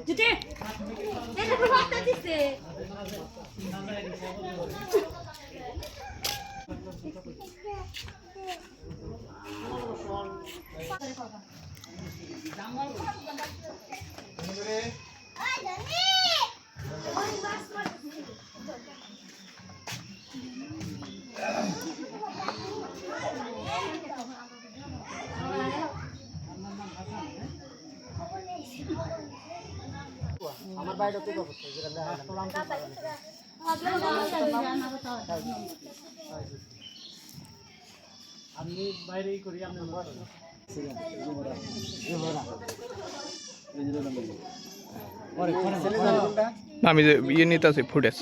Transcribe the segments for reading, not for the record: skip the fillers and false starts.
জুটি এটা তো হতে দিছে আমার বাইরে তো করতে যেটা আমি বাইরেই করি আমি আমি যে ইয়ে নিতে আছি ফুটেজ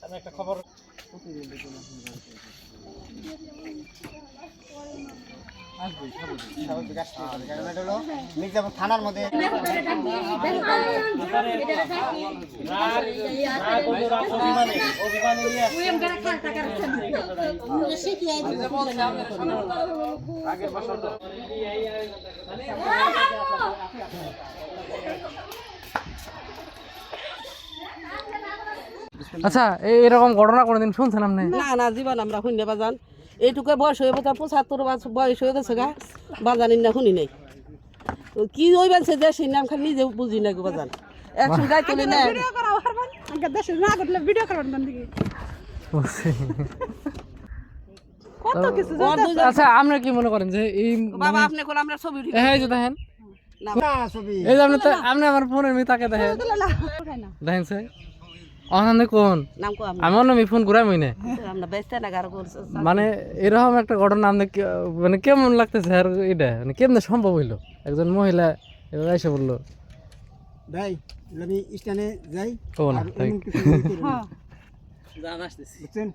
আমি একটা খবর থানার মধ্যে আচ্ছা এরকম ঘটনা কোনোদিন শুনছেন আপনি? না না জীবন আমরা শুনি বাজান এইটুকু বয়স হয়ে বোঝা 75 বয়স হয়ে গেছে গা বাজানির না শুনি নাই কি ওই বলছে দেশের নাম খালি নিজে বুঝি না গো বাজান একশো গাই তুলি না আচ্ছা আমরা কি মনে করেন যে এই বাবা আপনি কোন আমরা ছবি এই যে দেখেন এই যে আপনি আমার ফোনের মি তাকে দেখেন দেখেন সে অনন্দে কোন নাম কো আমি অন্য মি ফোন ঘুরাই মইনে আমরা বেস্তে না গার করছে মানে এরকম একটা ঘটনা আপনি মানে কেমন লাগতেছে আর এটা মানে কেমনে সম্ভব হইলো একজন মহিলা এভাবে এসে বললো ভাই আমি স্ট্যান্ডে যাই ও না যা আসতেছি বুঝছেন